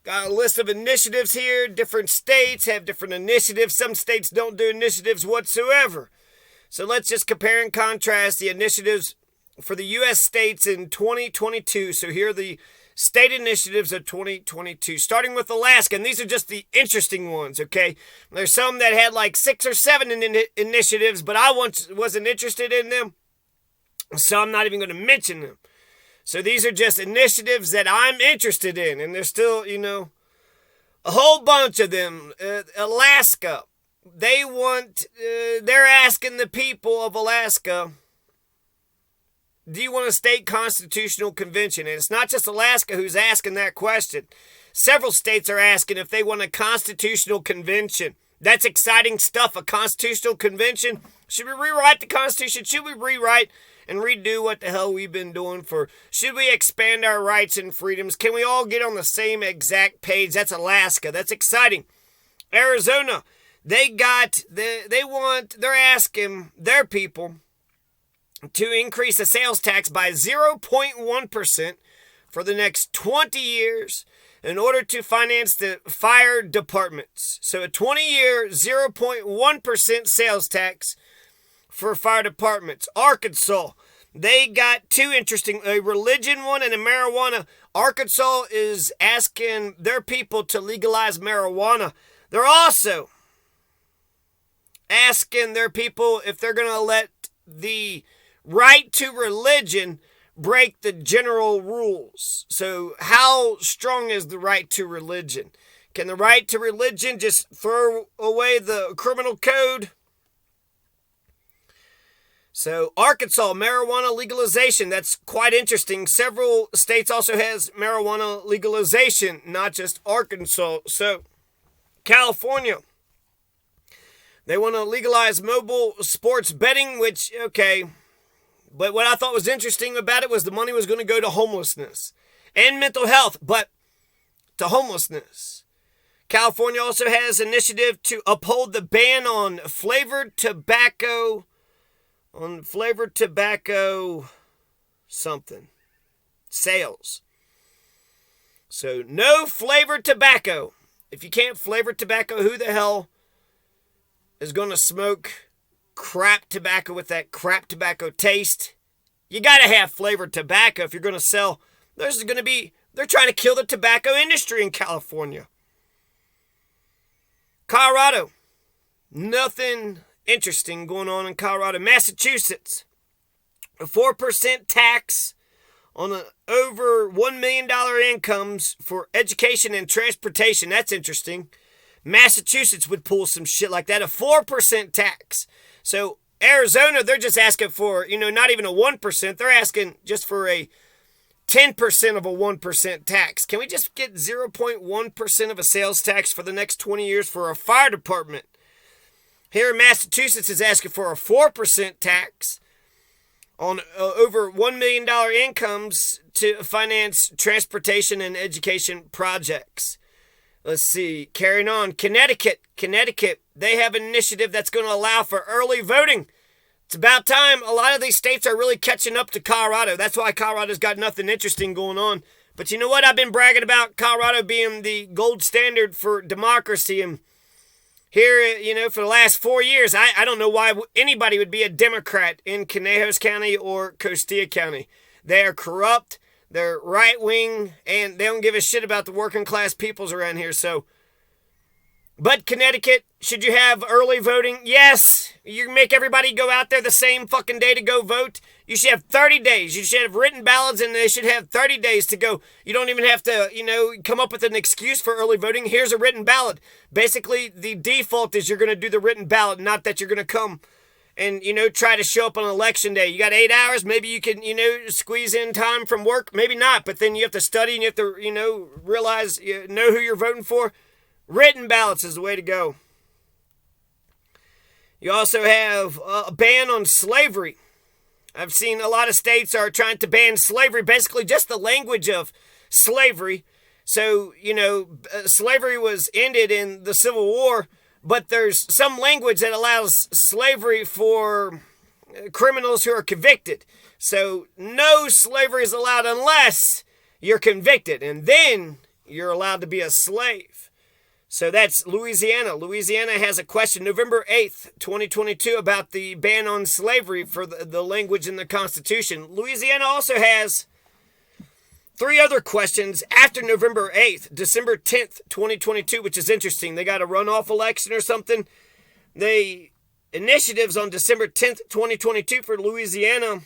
Got a list of initiatives here. Different states have different initiatives. Some states don't do initiatives whatsoever. So let's just compare and contrast the initiatives for the U.S. states in 2022. So here are the state initiatives of 2022, starting with Alaska. And these are just the interesting ones, okay? There's some that had like 6 or 7 initiatives, but I wasn't interested in them. So I'm not even going to mention them. So these are just initiatives that I'm interested in. And there's still, a whole bunch of them. Alaska. They're asking the people of Alaska, do you want a state constitutional convention? And it's not just Alaska who's asking that question. Several states are asking if they want a constitutional convention. That's exciting stuff, a constitutional convention. Should we rewrite the Constitution? Should we rewrite and redo what the hell we've been doing should we expand our rights and freedoms? Can we all get on the same exact page? That's Alaska. That's exciting. Arizona, they're asking their people to increase the sales tax by 0.1% for the next 20 years in order to finance the fire departments. So a 20-year 0.1% sales tax for fire departments. Arkansas, they got 2 interesting, a religion one and a marijuana. Arkansas is asking their people to legalize marijuana. They're also asking their people if they're going to let the right to religion break the general rules. So how strong is the right to religion? Can the right to religion just throw away the criminal code? So Arkansas, marijuana legalization, that's quite interesting. Several states also has marijuana legalization, not just Arkansas. So California, they want to legalize mobile sports betting, which, okay. But what I thought was interesting about it was the money was going to go to homelessness and mental health, but to homelessness. California also has an initiative to uphold the ban on flavored tobacco something. Sales. So no flavored tobacco. If you can't flavor tobacco, who the hell is going to smoke crap tobacco with that crap tobacco taste? You got to have flavored tobacco if you're going to sell. They're trying to kill the tobacco industry in California. Colorado. Nothing interesting going on in Colorado. Massachusetts. A 4% tax on over $1 million incomes for education and transportation. That's interesting. Massachusetts would pull some shit like that. A 4% tax. So Arizona, they're just asking for, not even a 1%. They're asking just for a 10% of a 1% tax. Can we just get 0.1% of a sales tax for the next 20 years for a fire department? Here in Massachusetts is asking for a 4% tax on over $1 million incomes to finance transportation and education projects. Let's see, carrying on. Connecticut, they have an initiative that's going to allow for early voting. It's about time. A lot of these states are really catching up to Colorado. That's why Colorado's got nothing interesting going on. But you know what? I've been bragging about Colorado being the gold standard for democracy. And here, for the last 4 years, I don't know why anybody would be a Democrat in Conejos County or Costilla County. They are corrupt. They're right-wing, and they don't give a shit about the working class peoples around here. But Connecticut, should you have early voting? Yes. You make everybody go out there the same fucking day to go vote. You should have 30 days. You should have written ballots, and they should have 30 days to go. You don't even have to, come up with an excuse for early voting. Here's a written ballot. Basically, the default is you're going to do the written ballot, not that you're going to come and, try to show up on election day. You got 8 hours. Maybe you can, squeeze in time from work. Maybe not. But then you have to study and you have to, realize, know who you're voting for. Written ballots is the way to go. You also have a ban on slavery. I've seen a lot of states are trying to ban slavery, basically just the language of slavery. So, slavery was ended in the Civil War, but there's some language that allows slavery for criminals who are convicted. So no slavery is allowed unless you're convicted. And then, you're allowed to be a slave. So that's Louisiana. Louisiana has a question November 8th, 2022 about the ban on slavery for the language in the Constitution. Louisiana also has 3 other questions after November 8th, December 10th, 2022, which is interesting. They got a runoff election or something. Initiatives on December 10th, 2022 for Louisiana.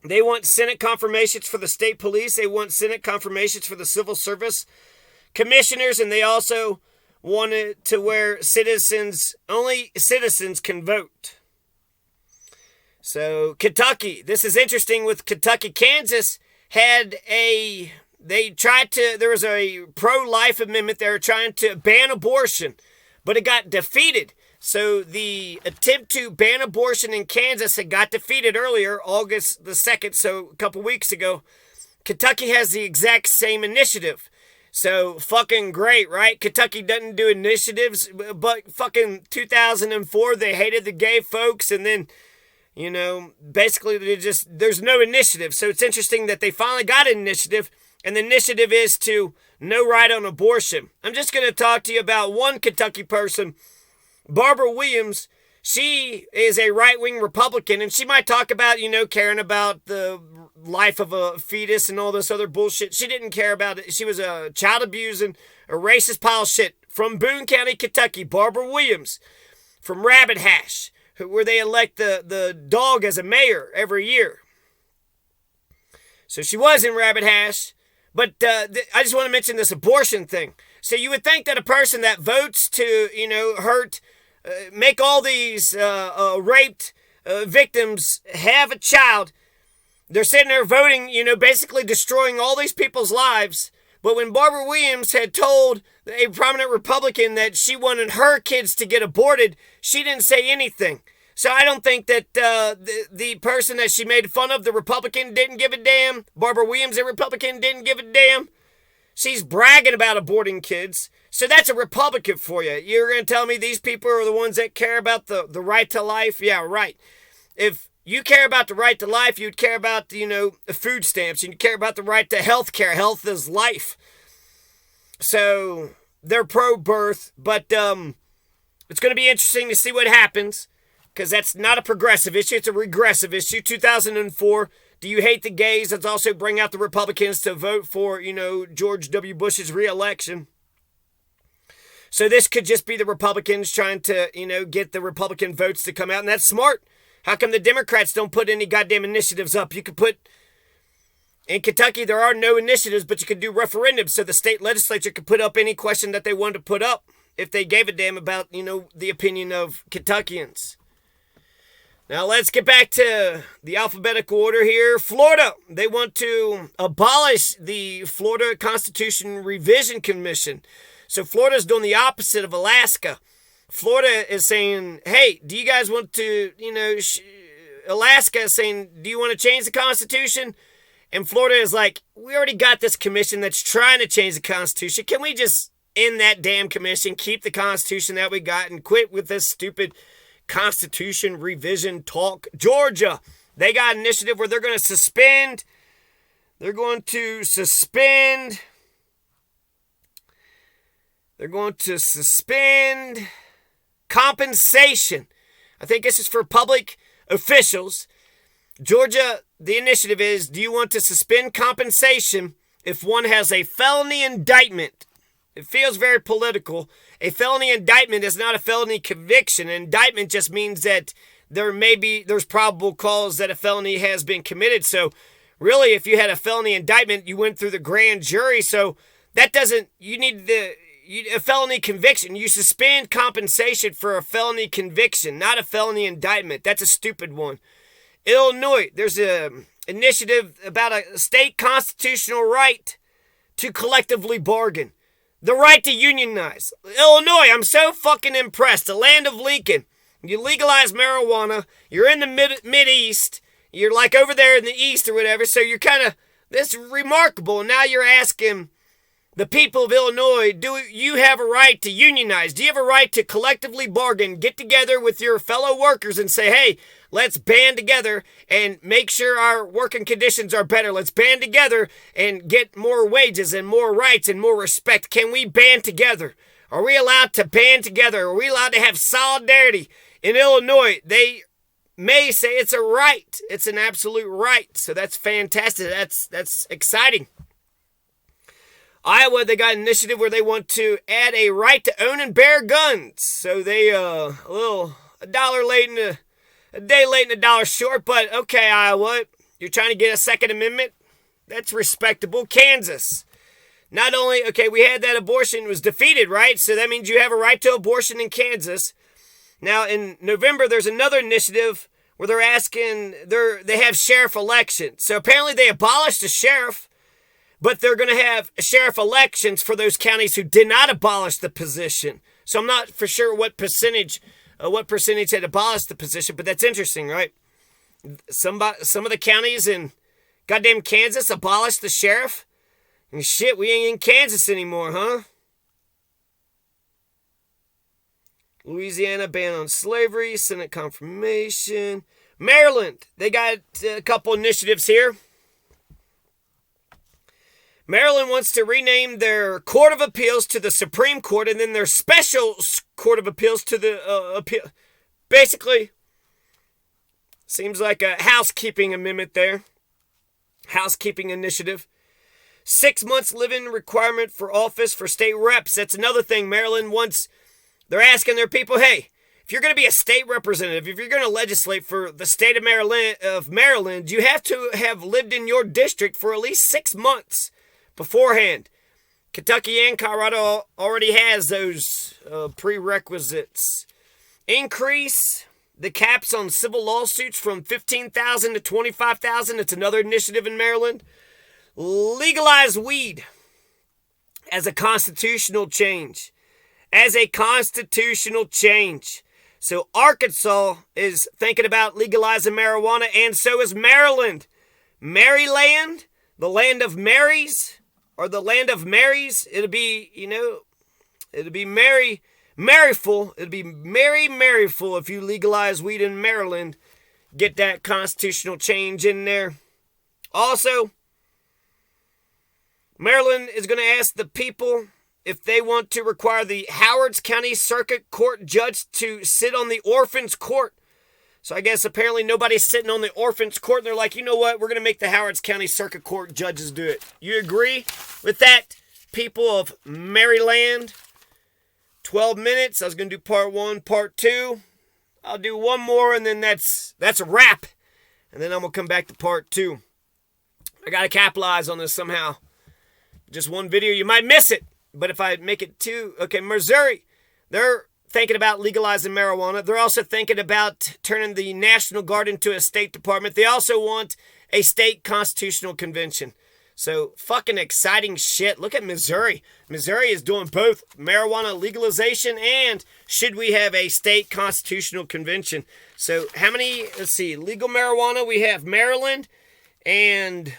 They want Senate confirmations for the state police. They want Senate confirmations for the civil service commissioners, and they also want it to where only citizens can vote. So Kentucky, this is interesting with Kentucky. Kansas there was a pro-life amendment. They were trying to ban abortion, but it got defeated. So the attempt to ban abortion in Kansas had got defeated earlier, August the 2nd, so a couple weeks ago. Kentucky has the exact same initiative. So fucking great, right? Kentucky doesn't do initiatives, but fucking 2004, they hated the gay folks, and then, basically there's no initiative. So it's interesting that they finally got an initiative, and the initiative is to no right on abortion. I'm just going to talk to you about one Kentucky person, Barbara Williams. She is a right-wing Republican, and she might talk about, caring about the life of a fetus and all this other bullshit. She didn't care about it. She was a child abusing, a racist pile of shit. From Boone County, Kentucky, Barbara Williams. From Rabbit Hash, where they elect the dog as a mayor every year. So she was in Rabbit Hash. But I just want to mention this abortion thing. So you would think that a person that votes to, hurt, make all these raped victims have a child, they're sitting there voting, basically destroying all these people's lives. But when Barbara Williams had told a prominent Republican that she wanted her kids to get aborted, she didn't say anything. So I don't think that the person that she made fun of, the Republican, didn't give a damn. Barbara Williams, a Republican, didn't give a damn. She's bragging about aborting kids. So that's a Republican for you. You're going to tell me these people are the ones that care about the right to life? Yeah, right. If you care about the right to life, you'd care about, the food stamps. You'd care about the right to health care. Health is life. So they're pro-birth, but it's going to be interesting to see what happens, because that's not a progressive issue. It's a regressive issue. 2004, do you hate the gays? Let's also bring out the Republicans to vote for, George W. Bush's re-election. So this could just be the Republicans trying to, get the Republican votes to come out, and that's smart. How come the Democrats don't put any goddamn initiatives up? You could put, in Kentucky, there are no initiatives, but you could do referendums, so the state legislature could put up any question that they wanted to put up if they gave a damn about, the opinion of Kentuckians. Now let's get back to the alphabetical order here. Florida, they want to abolish the Florida Constitution Revision Commission. So Florida's doing the opposite of Alaska. Florida is saying, hey, do you guys want to, Alaska is saying, do you want to change the Constitution? And Florida is like, we already got this commission that's trying to change the Constitution. Can we just end that damn commission, keep the Constitution that we got, and quit with this stupid Constitution revision talk? Georgia, they got an initiative where they're going to suspend compensation. I think this is for public officials. Georgia, the initiative is, do you want to suspend compensation if one has a felony indictment? It feels very political. A felony indictment is not a felony conviction. An indictment just means that there's probable cause that a felony has been committed. So really, if you had a felony indictment, you went through the grand jury. So that doesn't, a felony conviction. You suspend compensation for a felony conviction, not a felony indictment. That's a stupid one. Illinois, there's an initiative about a state constitutional right to collectively bargain. The right to unionize. Illinois, I'm so fucking impressed. The land of Lincoln. You legalize marijuana. You're in the Mid-East. You're like over there in the East or whatever. So you're kind of, that's remarkable. And now you're asking the people of Illinois, do you have a right to unionize? Do you have a right to collectively bargain, get together with your fellow workers and say, hey, let's band together and make sure our working conditions are better. Let's band together and get more wages and more rights and more respect. Can we band together? Are we allowed to band together? Are we allowed to have solidarity? In Illinois, they may say it's a right. It's an absolute right. So that's fantastic. That's exciting. Iowa, they got an initiative where they want to add a right to own and bear guns. So they a day late and a dollar short, but okay, Iowa, you're trying to get a Second Amendment. That's respectable. Kansas, not only we had that abortion was defeated, right? So that means you have a right to abortion in Kansas. Now in November, there's another initiative where they're asking they have sheriff elections. So apparently they abolished the sheriff. But they're going to have sheriff elections for those counties who did not abolish the position. So I'm not for sure what percentage had abolished the position, but that's interesting, right? Some of the counties in goddamn Kansas abolished the sheriff. And shit, we ain't in Kansas anymore, huh? Louisiana, ban on slavery, Senate confirmation. Maryland, they got a couple initiatives here. Maryland wants to rename their Court of Appeals to the Supreme Court and then their Special Court of Appeals to the appeal. Basically, seems like a housekeeping amendment there. Housekeeping initiative. 6 months living requirement for office for state reps. That's another thing Maryland wants. They're asking their people, hey, if you're going to be a state representative, if you're going to legislate for the state of Maryland, you have to have lived in your district for at least 6 months beforehand. Kentucky and Colorado already has those prerequisites. Increase the caps on civil lawsuits from $15,000 to $25,000. It's another initiative in Maryland. Legalize weed as a constitutional change. So Arkansas is thinking about legalizing marijuana, and so is Maryland. Maryland, the land of Marys, or the land of Marys, it'll be Maryful. It'll be Maryful if you legalize weed in Maryland. Get that constitutional change in there. Also, Maryland is going to ask the people if they want to require the Howard County Circuit Court judge to sit on the orphans court. So I guess apparently nobody's sitting on the orphans court, and they're like, you know what, we're going to make the Howard County Circuit Court judges do it. You agree with that, people of Maryland? 12 minutes. I was going to do part 1, part 2. I'll do one more, and then that's a wrap. And then I'm going to come back to part 2. I got to capitalize on this somehow. Just one video, you might miss it. But if I make it 2, okay, Missouri, they're thinking about legalizing marijuana. They're also thinking about turning the National Guard into a state department. They also want a state constitutional convention. So fucking exciting shit. Look at Missouri. Missouri is doing both marijuana legalization and should we have a state constitutional convention. So how many, let's see, legal marijuana? We have Maryland and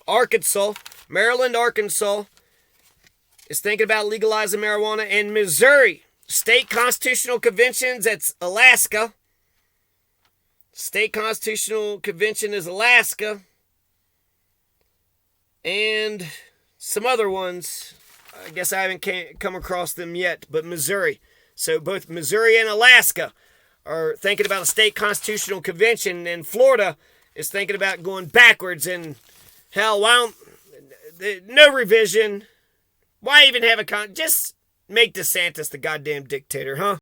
Arkansas. Maryland, Arkansas is thinking about legalizing marijuana, and Missouri, state constitutional conventions, that's Alaska. State constitutional convention is Alaska. And some other ones, I guess I haven't come across them yet, but Missouri. So both Missouri and Alaska are thinking about a state constitutional convention, and Florida is thinking about going backwards, and hell, no revision. Why even have just make DeSantis the goddamn dictator, huh?